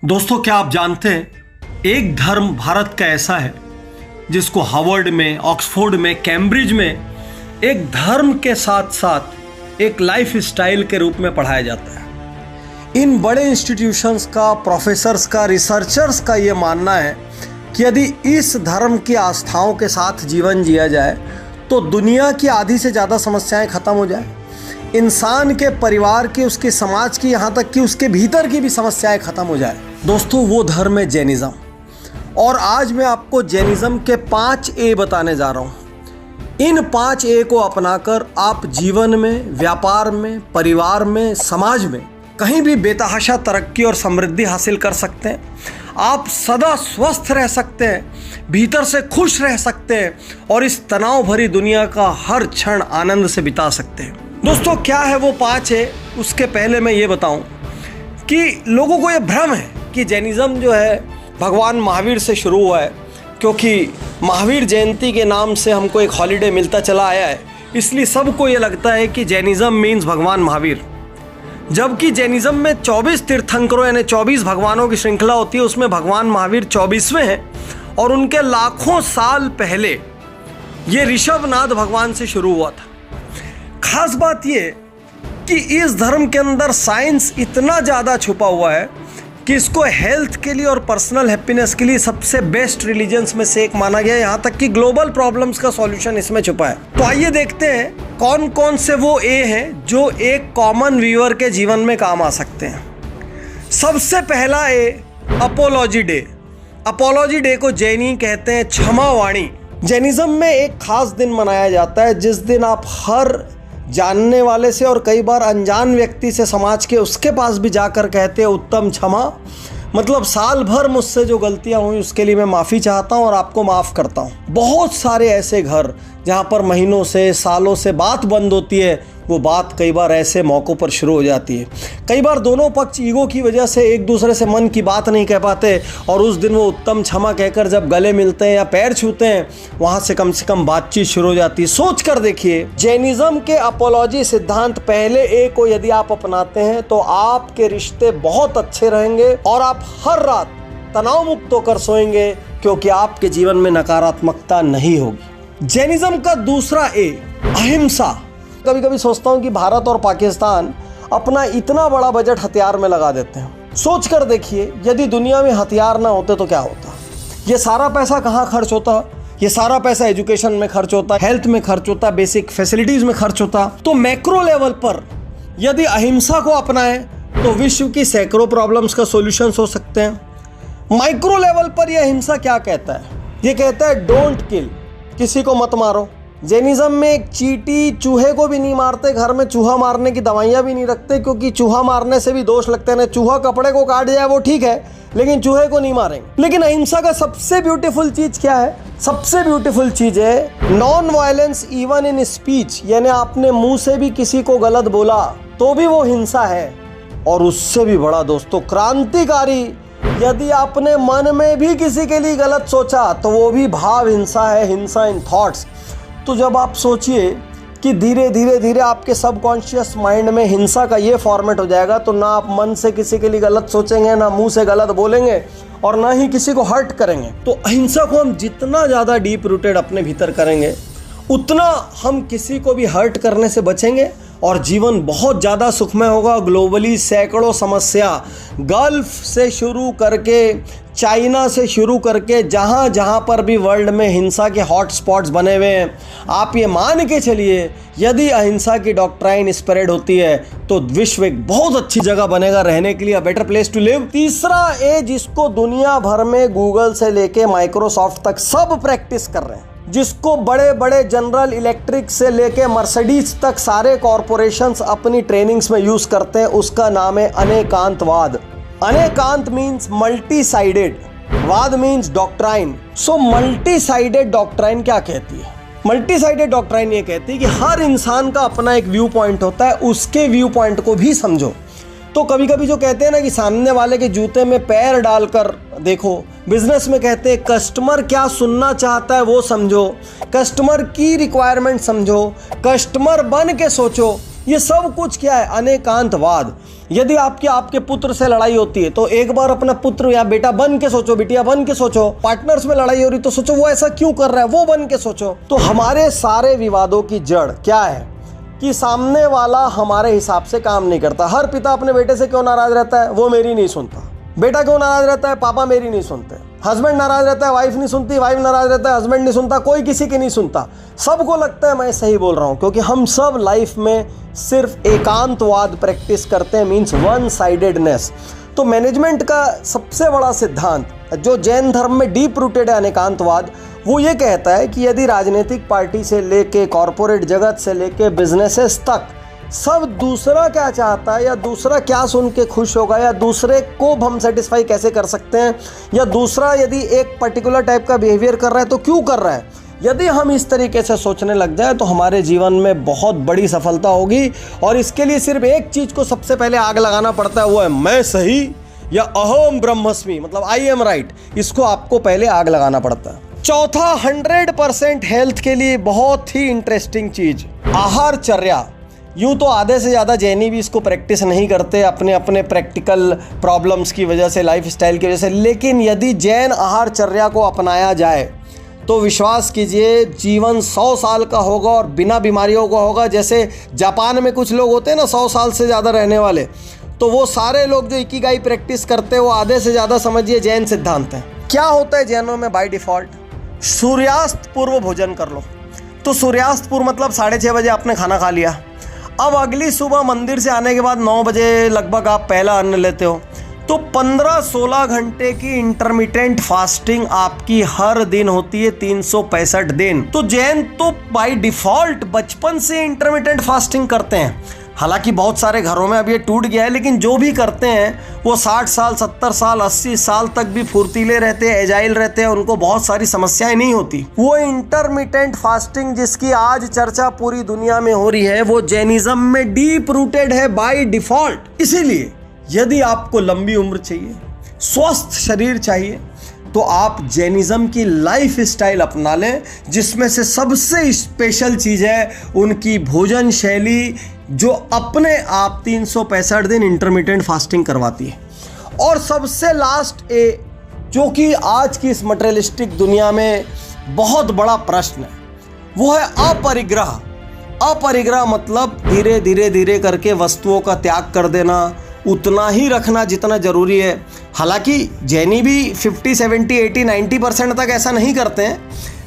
दोस्तों, क्या आप जानते हैं एक धर्म भारत का ऐसा है जिसको हार्वर्ड में, ऑक्सफोर्ड में, कैम्ब्रिज में एक धर्म के साथ साथ एक लाइफ स्टाइल के रूप में पढ़ाया जाता है। इन बड़े इंस्टीट्यूशंस का, प्रोफेसर्स का, रिसर्चर्स का ये मानना है कि यदि इस धर्म की आस्थाओं के साथ जीवन जिया जाए तो दुनिया की आधी से ज़्यादा समस्याएं खत्म हो जाए, इंसान के परिवार की, उसके समाज की, यहाँ तक कि उसके भीतर की भी समस्याएं खत्म हो जाए। दोस्तों, वो धर्म है जैनिज़्म। और आज मैं आपको जैनिज़्म के 5 ए बताने जा रहा हूँ। इन 5 ए को अपनाकर आप जीवन में, व्यापार में, परिवार में, समाज में कहीं भी बेतहाशा तरक्की और समृद्धि हासिल कर सकते हैं। आप सदा स्वस्थ रह सकते हैं, भीतर से खुश रह सकते हैं और इस तनाव भरी दुनिया का हर क्षण आनंद से बिता सकते हैं। दोस्तों, क्या है वो 5 ए? उसके पहले मैं ये बताऊं कि लोगों को ये भ्रम है कि जैनिज़्म जो है भगवान महावीर से शुरू हुआ है, क्योंकि महावीर जयंती के नाम से हमको एक हॉलीडे मिलता चला आया है, इसलिए सबको ये लगता है कि जैनिज़्म मीन्स भगवान महावीर। जबकि जैनिज़्म में 24 तीर्थंकरों यानी 24 भगवानों की श्रृंखला होती है, उसमें भगवान महावीर 24वें हैं और उनके लाखों साल पहले ये ऋषभनाथ भगवान से शुरू हुआ था। खास बात ये कि इस धर्म के अंदर साइंस इतना ज़्यादा छुपा हुआ है कि इसको हेल्थ के लिए और पर्सनल हैप्पीनेस के लिए सबसे बेस्ट रिलीजन्स में से एक माना गया है। यहाँ तक कि ग्लोबल प्रॉब्लम्स का सॉल्यूशन इसमें छुपा है। तो आइए देखते हैं कौन कौन से वो ए हैं जो एक कॉमन व्यूअर के जीवन में काम आ सकते हैं। सबसे पहला ए, अपोलॉजी डे। अपोलॉजी डे को जैनी कहते हैं क्षमावाणी। जैनिज़्म में एक खास दिन मनाया जाता है जिस दिन आप हर जानने वाले से और कई बार अनजान व्यक्ति से समाज के उसके पास भी जाकर कहते हैं उत्तम क्षमा, मतलब साल भर मुझसे जो गलतियां हुई उसके लिए मैं माफ़ी चाहता हूं और आपको माफ़ करता हूं। बहुत सारे ऐसे घर जहां पर महीनों से, सालों से बात बंद होती है, वो बात कई बार ऐसे मौक़ों पर शुरू हो जाती है। कई बार दोनों पक्ष ईगो की वजह से एक दूसरे से मन की बात नहीं कह पाते और उस दिन वो उत्तम क्षमा कहकर जब गले मिलते हैं या पैर छूते हैं, वहाँ से कम बातचीत शुरू हो जाती है। सोच कर देखिए, जैनिज़्म के अपोलॉजी सिद्धांत पहले ए को यदि आप अपनाते हैं तो आपके रिश्ते बहुत अच्छे रहेंगे और आप हर रात तनाव मुक्त होकर सोएंगे, क्योंकि आपके जीवन में नकारात्मकता नहीं होगी। जैनिज़्म का दूसरा ए, अहिंसा। कभी कभी सोचता हूं कि भारत और पाकिस्तान अपना इतना बड़ा बजट हथियार में लगा देते हैं। सोच कर देखिए, यदि दुनिया में हथियार ना होते तो क्या होता? ये सारा पैसा कहाँ खर्च होता? ये सारा पैसा एजुकेशन में खर्च होता, हेल्थ में खर्च होता, बेसिक फैसिलिटीज में खर्च होता। तो मैक्रो लेवल पर यदि अहिंसा को अपनाएं तो विश्व की सैकड़ों प्रॉब्लम्स का सॉल्यूशन हो सकते हैं। माइक्रो लेवल पर यह अहिंसा क्या कहता है? ये कहता है डोंट किल, किसी को मत मारो। जैनिज़्म में एक चींटी चूहे को भी नहीं मारते, घर में चूहा मारने की दवाइयाँ भी नहीं रखते, क्योंकि चूहा मारने से भी दोष लगते हैं। चूहा कपड़े को काट जाए वो ठीक है, लेकिन चूहे को नहीं मारेंगे। लेकिन अहिंसा का सबसे ब्यूटीफुल चीज़ क्या है? सबसे ब्यूटीफुल चीज़ है non violence even in speech, यानी आपने मुंह से भी किसी को गलत बोला तो भी वो हिंसा है। और उससे भी बड़ा दोस्तों, क्रांतिकारी, यदि आपने मन में भी किसी के लिए गलत सोचा तो वो भी भाव हिंसा है, हिंसा इन थॉट्स। तो जब आप सोचिए कि धीरे धीरे आपके सबकॉन्शियस माइंड में हिंसा का ये फॉर्मेट हो जाएगा, तो ना आप मन से किसी के लिए गलत सोचेंगे, ना मुंह से गलत बोलेंगे और ना ही किसी को हर्ट करेंगे। तो अहिंसा को हम जितना ज़्यादा डीप रूटेड अपने भीतर करेंगे, उतना हम किसी को भी हर्ट करने से बचेंगे और जीवन बहुत ज़्यादा सुखमय होगा। ग्लोबली सैकड़ों समस्या, गल्फ से शुरू करके, चाइना से शुरू करके, जहाँ जहाँ पर भी वर्ल्ड में हिंसा के हॉटस्पॉट्स बने हुए हैं, आप ये मान के चलिए यदि अहिंसा की डॉक्ट्राइन स्प्रेड होती है तो विश्व एक बहुत अच्छी जगह बनेगा रहने के लिए, a better place to live. तीसरा ए, जिसको दुनिया भर में गूगल से लेके माइक्रोसॉफ्ट तक सब प्रैक्टिस कर रहे हैं, जिसको बड़े बड़े जनरल इलेक्ट्रिक से लेके मर्सिडीज तक सारे कॉरपोरेशंस अपनी ट्रेनिंग्स में यूज करते हैं, उसका नाम है अनेकांतवाद। अनेकांत मीन्स मल्टी साइडेड, वाद means doctrine. So multi sided doctrine क्या कहती है? मल्टी साइडेड डॉक्ट्राइन ये कहती है कि हर इंसान का अपना एक व्यू पॉइंट होता है, उसके व्यू पॉइंट को भी समझो। तो कभी कभी जो कहते हैं ना कि सामने वाले के जूते में पैर डालकर देखो, बिजनेस में कहते हैं कस्टमर क्या सुनना चाहता है वो समझो, कस्टमर की रिक्वायरमेंट समझो, कस्टमर बन के सोचो। ये सब कुछ क्या है? अनेकांतवाद। यदि आपके पुत्र से लड़ाई होती है तो एक बार अपना पुत्र या बेटा बन के सोचो, बिटिया बन के सोचो। पार्टनर्स में लड़ाई हो रही तो सोचो वो ऐसा क्यों कर रहा है, वो बन के सोचो। तो हमारे सारे विवादों की जड़ क्या है कि सामने वाला हमारे हिसाब से काम नहीं करता। हर पिता अपने बेटे से क्यों नाराज रहता है? वो मेरी नहीं सुनता। बेटा क्यों नाराज रहता है? पापा मेरी नहीं सुनते। हस्बैंड नाराज रहता है, वाइफ नहीं सुनती। वाइफ नाराज रहता है, हस्बैंड नहीं सुनता। कोई किसी की नहीं सुनता। सबको लगता है मैं सही बोल रहा हूं, क्योंकि हम सब लाइफ में सिर्फ एकांतवाद प्रैक्टिस करते हैं, मीन्स वन साइडेडनेस। तो मैनेजमेंट का सबसे बड़ा सिद्धांत जो जैन धर्म में डीप रूटेड है, अनेकांतवाद, वो ये कहता है कि यदि राजनीतिक पार्टी से लेके कॉरपोरेट जगत से लेके बिजनेसेस तक सब दूसरा क्या चाहता है या दूसरा क्या सुन के खुश होगा या दूसरे को हम सेटिस्फाई कैसे कर सकते हैं या दूसरा यदि एक पर्टिकुलर टाइप का बिहेवियर कर रहा है तो क्यों कर रहा है, यदि हम इस तरीके से सोचने लग जाए तो हमारे जीवन में बहुत बड़ी सफलता होगी। और इसके लिए सिर्फ एक चीज को सबसे पहले आग लगाना पड़ता है, वो है मैं सही या अहम ब्रह्मस्मि, मतलब आई एम राइट। इसको आपको पहले आग लगाना पड़ता है। चौथा, 100% हेल्थ के लिए बहुत ही इंटरेस्टिंग चीज, आहारचर्या। यूँ तो आधे से ज़्यादा जैनी भी इसको प्रैक्टिस नहीं करते अपने अपने प्रैक्टिकल प्रॉब्लम्स की वजह से, लाइफ स्टाइल की वजह से। लेकिन यदि जैन आहारचर्या को अपनाया जाए तो विश्वास कीजिए जीवन 100 साल का होगा और बिना बीमारियों का होगा। जैसे जापान में कुछ लोग होते हैं ना 100 साल से ज़्यादा रहने वाले, तो वो सारे लोग जो इकिगाई प्रैक्टिस करते हैं वो आधे से ज़्यादा समझिए जैन सिद्धांत है। क्या होता है जैनों में बाय डिफ़ॉल्ट? सूर्यास्त पूर्व भोजन कर लो। तो सूर्यास्त पूर्व मतलब 6:30 बजे आपने खाना खा लिया। अब अगली सुबह मंदिर से आने के बाद 9 बजे लगभग आप पहला अन्न लेते हो, तो 15-16 घंटे की इंटरमिटेंट फास्टिंग आपकी हर दिन होती है, 365 दिन। तो जैन तो बाय डिफॉल्ट बचपन से इंटरमिटेंट फास्टिंग करते हैं। हालांकि बहुत सारे घरों में अब ये टूट गया है, लेकिन जो भी करते हैं वो 60 साल, 70 साल, 80 साल तक भी फुर्तीले रहते हैं, एजाइल रहते हैं, उनको बहुत सारी समस्याएं नहीं होती। वो इंटरमिटेंट फास्टिंग जिसकी आज चर्चा पूरी दुनिया में हो रही है, वो जैनिज्म में डीप रूटेड है बाय डिफॉल्ट। इसीलिए यदि आपको लंबी उम्र चाहिए, स्वस्थ शरीर चाहिए, तो आप जैनिज्म की लाइफ स्टाइल अपना लें, जिसमें से सबसे स्पेशल चीज़ है उनकी भोजन शैली, जो अपने आप 365 दिन इंटरमिटेंट फास्टिंग करवाती है। और सबसे लास्ट जो कि आज की इस मटेरियलिस्टिक दुनिया में बहुत बड़ा प्रश्न है, वो है अपरिग्रह। अपरिग्रह मतलब धीरे धीरे धीरे करके वस्तुओं का त्याग कर देना, उतना ही रखना जितना ज़रूरी है। हालांकि जैनी भी 50, 70, 80, 90% तक ऐसा नहीं करते हैं,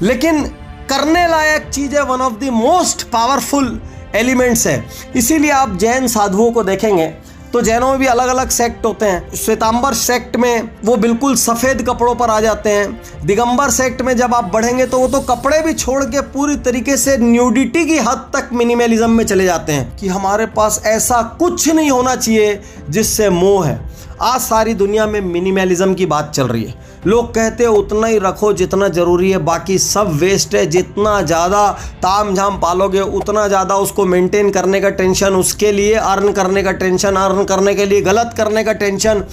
लेकिन करने लायक चीज़ है, one of the most powerful elements है। इसीलिए आप जैन साधुओं को देखेंगे तो जैनों में भी अलग अलग सेक्ट होते हैं। श्वेतांबर सेक्ट में वो बिल्कुल सफ़ेद कपड़ों पर आ जाते हैं। दिगंबर सेक्ट में जब आप बढ़ेंगे तो वो तो कपड़े भी छोड़ के पूरी तरीके से न्यूडिटी की हद तक मिनिमलिज्म में चले जाते हैं कि हमारे पास ऐसा कुछ नहीं होना चाहिए जिससे मोह है। आज सारी दुनिया में मिनिमलिज्म की बात चल रही है। लोग कहते हैं उतना ही रखो जितना ज़रूरी है, बाकी सब वेस्ट है। जितना ज़्यादा ताम झाम पालोगे उतना ज़्यादा उसको मेंटेन करने का टेंशन, उसके लिए अर्न करने का टेंशन, अर्न करने के लिए गलत करने का टेंशन।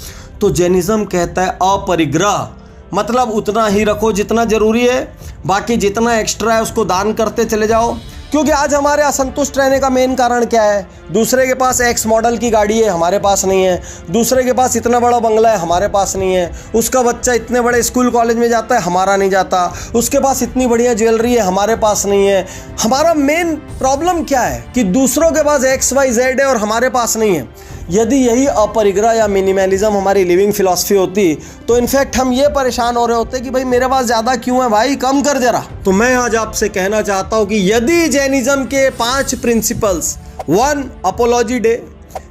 तो जैनिज्म कहता है अपरिग्रह, मतलब उतना ही रखो जितना ज़रूरी है, बाकी जितना एक्स्ट्रा है उसको दान करते चले जाओ। क्योंकि आज हमारे असंतुष्ट रहने का मेन कारण क्या है? दूसरे के पास एक्स मॉडल की गाड़ी है, हमारे पास नहीं है। दूसरे के पास इतना बड़ा बंगला है, हमारे पास नहीं है। उसका बच्चा इतने बड़े स्कूल कॉलेज में जाता है, हमारा नहीं जाता। उसके पास इतनी बढ़िया ज्वेलरी है, हमारे पास नहीं है। हमारा मेन प्रॉब्लम क्या है कि दूसरों के पास XYZ है और हमारे पास नहीं है। यदि यही अपरिग्रह या मिनिमलिज्म हमारी लिविंग फिलॉसफी होती तो इनफैक्ट हम ये परेशान हो रहे होते कि भाई मेरे पास ज़्यादा क्यों है भाई, कम कर जरा। तो मैं आज आपसे कहना चाहता हूँ कि यदि जैनिज्म के 5 प्रिंसिपल्स, 1 अपोलॉजी डे,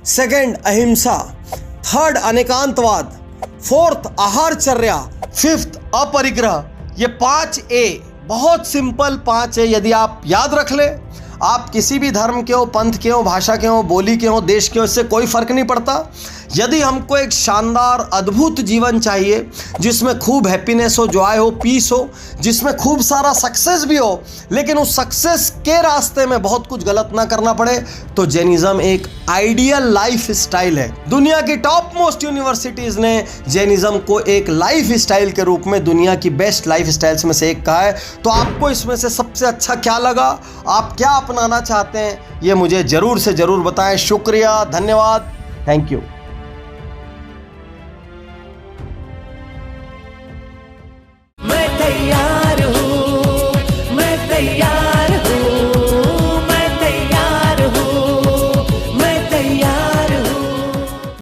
2 अहिंसा, 3 अनेकांतवाद, 4 आहारचर्या, 5 अपरिग्रह, ये 5A बहुत सिंपल 5 है। यदि आप याद रख ले, आप किसी भी धर्म के हो, पंथ के हो, भाषा के हो, बोली के हो, देश के हो, इससे कोई फर्क नहीं पड़ता। यदि हमको एक शानदार अद्भुत जीवन चाहिए जिसमें खूब हैप्पीनेस हो, जॉय हो, पीस हो, जिसमें खूब सारा सक्सेस भी हो, लेकिन उस सक्सेस के रास्ते में बहुत कुछ गलत ना करना पड़े, तो जैनिज्म एक आइडियल लाइफ स्टाइल है। दुनिया की टॉप मोस्ट यूनिवर्सिटीज़ ने जैनिज्म को एक लाइफ स्टाइल के रूप में दुनिया की बेस्ट लाइफ स्टाइल्स में से एक कहा है। तो आपको इसमें से सबसे अच्छा क्या लगा? आप क्या अपनाना चाहते हैं ये मुझे ज़रूर से ज़रूर बताएं। शुक्रिया, धन्यवाद, थैंक यू।